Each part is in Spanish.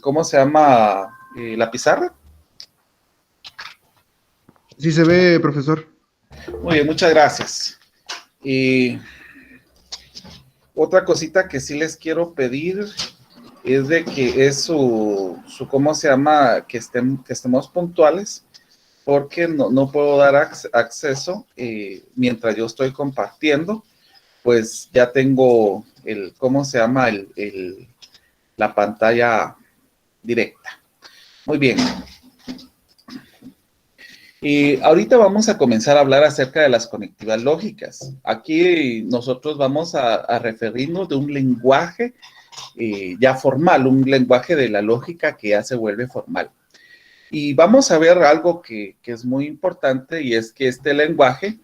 ¿cómo se llama? La pizarra. Sí se ve, profesor. Muy bien, muchas gracias. Y otra cosita que sí les quiero pedir es de que es ¿cómo se llama? Que estemos puntuales, porque no puedo dar acceso mientras yo estoy compartiendo, pues ya tengo ¿cómo se llama? La pantalla directa. Muy bien. Y ahorita vamos a comenzar a hablar acerca de las conectividades lógicas. Aquí nosotros vamos a referirnos de un lenguaje ya formal, un lenguaje de la lógica que ya se vuelve formal. Y vamos a ver algo que es muy importante, y es que este lenguaje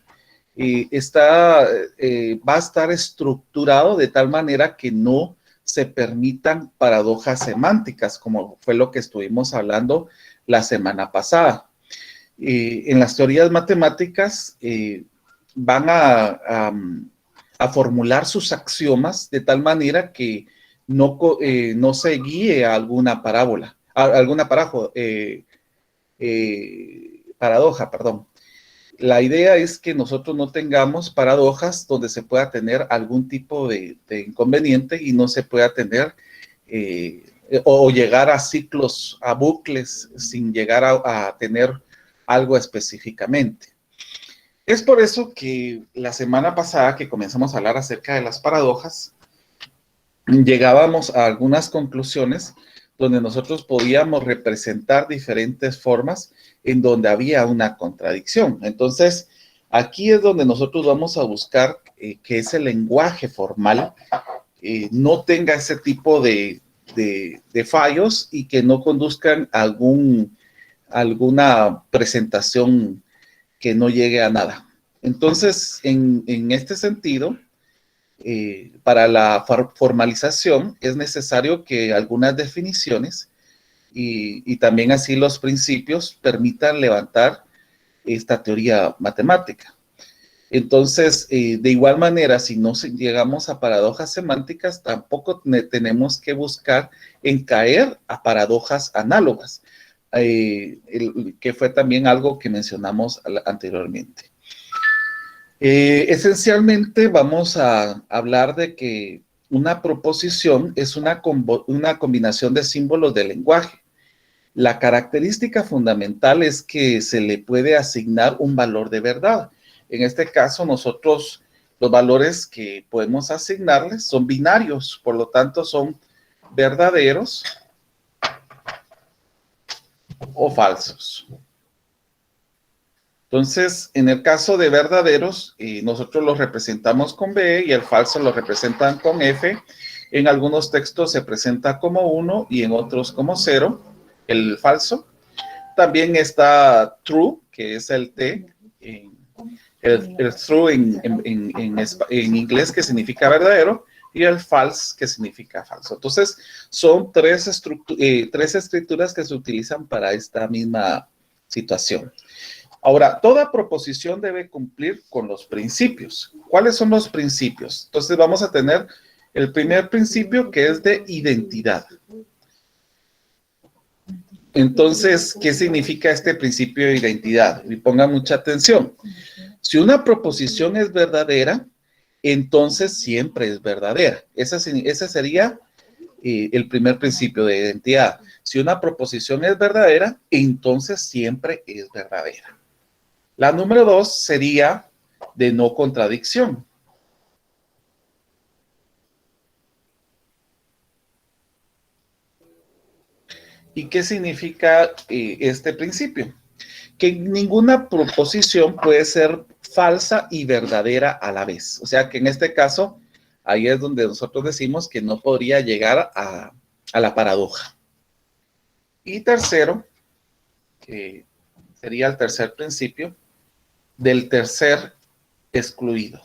va a estar estructurado de tal manera que no se permitan paradojas semánticas, como fue lo que estuvimos hablando la semana pasada. En las teorías matemáticas van a formular sus axiomas de tal manera que no se guíe a alguna parábola, paradoja, perdón. La idea es que nosotros no tengamos paradojas donde se pueda tener algún tipo de inconveniente y no se pueda tener o llegar a ciclos, a bucles, sin llegar a tener algo específicamente. Es por eso que la semana pasada que comenzamos a hablar acerca de las paradojas, llegábamos a algunas conclusiones donde nosotros podíamos representar diferentes formas en donde había una contradicción. Entonces, aquí es donde nosotros vamos a buscar que ese lenguaje formal no tenga ese tipo de fallos y que no conduzcan a alguna presentación que no llegue a nada. Entonces, en este sentido, para la formalización es necesario que algunas definiciones y también así los principios permitan levantar esta teoría matemática. Entonces, de igual manera, si no llegamos a paradojas semánticas, tampoco tenemos que buscar en caer a paradojas análogas, que fue también algo que mencionamos anteriormente. Esencialmente vamos a hablar de que una proposición es una combinación de símbolos de lenguaje. La característica fundamental es que se le puede asignar un valor de verdad. En este caso, nosotros los valores que podemos asignarles son binarios, por lo tanto son verdaderos o falsos. Entonces, en el caso de verdaderos, nosotros los representamos con B y el falso lo representan con F. En algunos textos se presenta como 1 y en otros como 0, el falso. También está true, que es el T, el true en inglés, que significa verdadero, y el false, que significa falso. Entonces, son tres escrituras que se utilizan para esta misma situación. Ahora, toda proposición debe cumplir con los principios. ¿Cuáles son los principios? Entonces, vamos a tener el primer principio, que es de identidad. Entonces, ¿qué significa este principio de identidad? Y pongan mucha atención. Si una proposición es verdadera, entonces siempre es verdadera. Ese sería el primer principio de identidad. Si una proposición es verdadera, entonces siempre es verdadera. La número 2 sería de no contradicción. ¿Y qué significa este principio? Que ninguna proposición puede ser falsa y verdadera a la vez. O sea que en este caso, ahí es donde nosotros decimos que no podría llegar a la paradoja. Y tercero, que sería el tercer principio, del tercer excluido.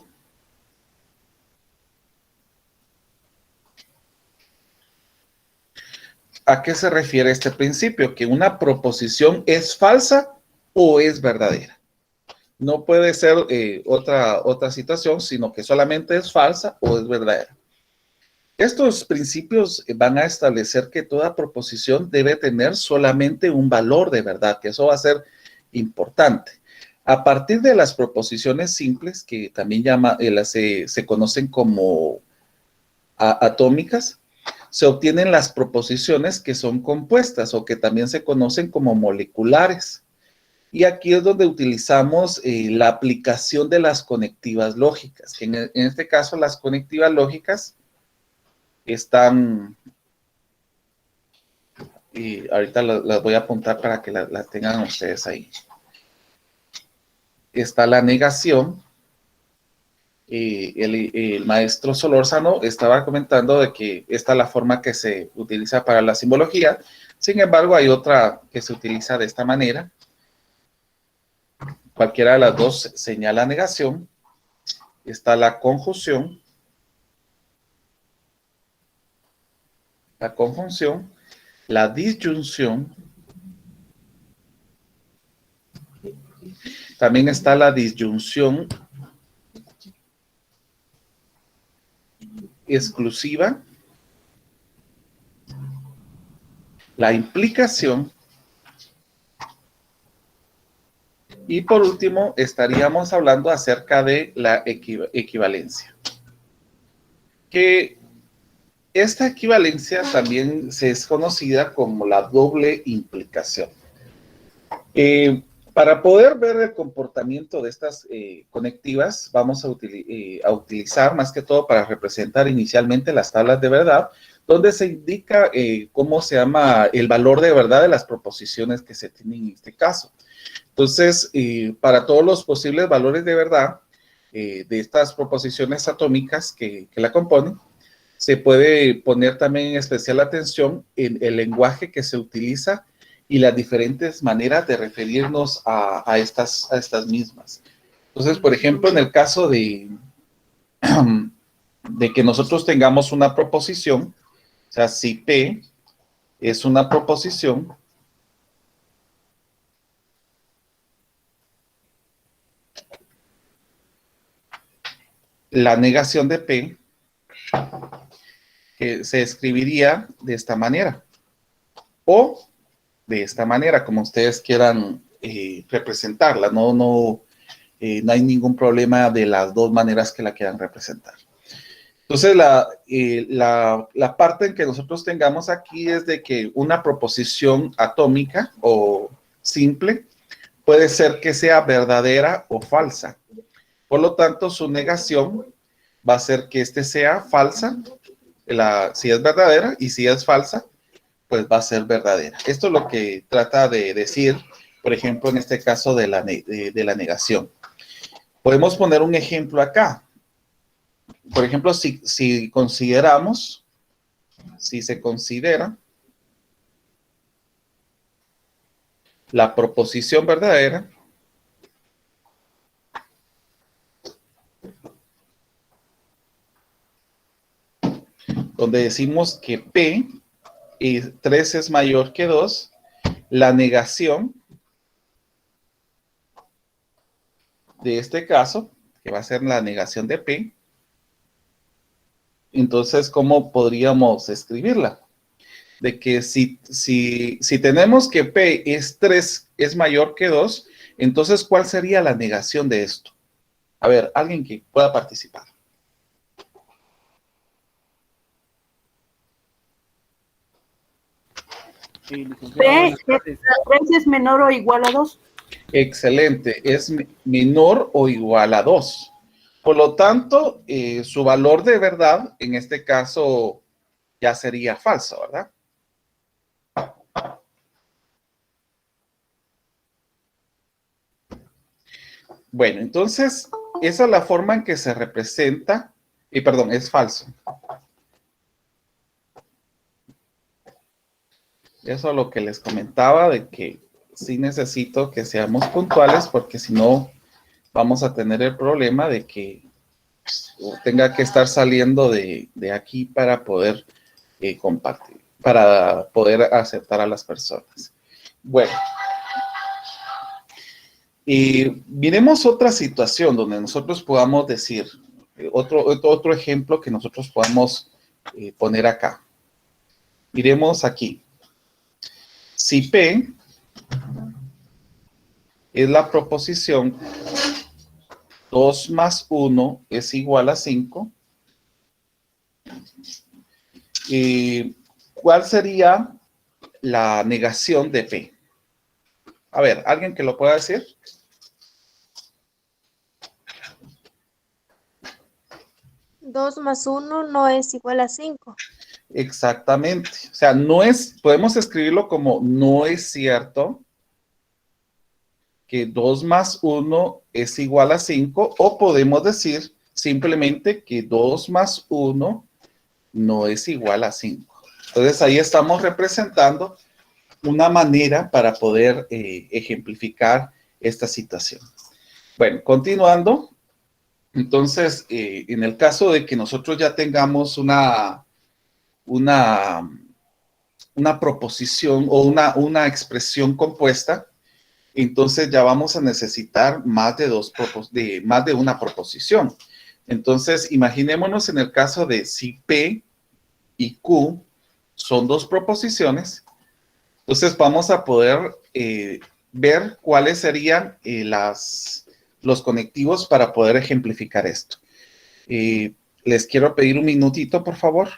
¿A qué se refiere este principio? Que una proposición es falsa o es verdadera. No puede ser otra situación, sino que solamente es falsa o es verdadera. Estos principios van a establecer que toda proposición debe tener solamente un valor de verdad, que eso va a ser importante. A partir de las proposiciones simples, que también se conocen como atómicas, se obtienen las proposiciones que son compuestas o que también se conocen como moleculares. Y aquí es donde utilizamos la aplicación de las conectivas lógicas, que en este caso las conectivas lógicas están, y ahorita las voy a apuntar para que las tengan ustedes ahí. Está la negación. El maestro Solórzano estaba comentando de que esta es la forma que se utiliza para la simbología. Sin embargo, hay otra que se utiliza de esta manera. Cualquiera de las dos señala negación. Está la conjunción. La disyunción. También está la disyunción exclusiva, la implicación y por último estaríamos hablando acerca de la equivalencia. Que esta equivalencia también se es conocida como la doble implicación. Para poder ver el comportamiento de estas conectivas, vamos a utilizar más que todo para representar inicialmente las tablas de verdad, donde se indica cómo se llama el valor de verdad de las proposiciones que se tienen en este caso. Entonces, para todos los posibles valores de verdad de estas proposiciones atómicas que la componen, se puede poner también en especial atención en el lenguaje que se utiliza y las diferentes maneras de referirnos a estas mismas. Entonces, por ejemplo, en el caso de que nosotros tengamos una proposición, o sea, si P es una proposición, la negación de P que se escribiría de esta manera o de esta manera, como ustedes quieran representarla. No hay ningún problema de las dos maneras que la quieran representar. Entonces, la parte en que nosotros tengamos aquí es de que una proposición atómica o simple puede ser que sea verdadera o falsa. Por lo tanto, su negación va a ser que sea falsa, si es verdadera, y si es falsa, pues va a ser verdadera. Esto es lo que trata de decir, por ejemplo, en este caso de la negación. Podemos poner un ejemplo acá. Por ejemplo, si se considera la proposición verdadera, donde decimos que P y 3 es mayor que 2, la negación de este caso, que va a ser la negación de P, entonces, ¿cómo podríamos escribirla? De que si tenemos que P es 3 es mayor que 2, entonces, ¿cuál sería la negación de esto? A ver, alguien que pueda participar. P, 3 es menor o igual a 2. Excelente, es menor o igual a 2. Por lo tanto, su valor de verdad, en este caso, ya sería falso, ¿verdad? Bueno, entonces, esa es la forma en que se representa, y perdón, es falso. Eso es lo que les comentaba, de que sí necesito que seamos puntuales, porque si no, vamos a tener el problema de que tenga que estar saliendo de aquí para poder compartir, para poder aceptar a las personas. Bueno. Y miremos otra situación donde nosotros podamos decir, otro ejemplo que nosotros podamos poner acá. Miremos aquí. Si P es la proposición 2 más 1 es igual a 5, ¿cuál sería la negación de P? A ver, ¿alguien que lo pueda decir? Dos más uno no es igual a 5. Exactamente. O sea, no es, podemos escribirlo como no es cierto que 2 más 1 es igual a 5, o podemos decir simplemente que 2 más 1 no es igual a 5. Entonces ahí estamos representando una manera para poder ejemplificar esta situación. Bueno, continuando. Entonces, en el caso de que nosotros ya tengamos una proposición o una expresión compuesta, entonces ya vamos a necesitar más de una proposición. Entonces, imaginémonos en el caso de si P y Q son dos proposiciones, entonces vamos a poder ver cuáles serían los conectivos para poder ejemplificar esto. Les quiero pedir un minutito, por favor.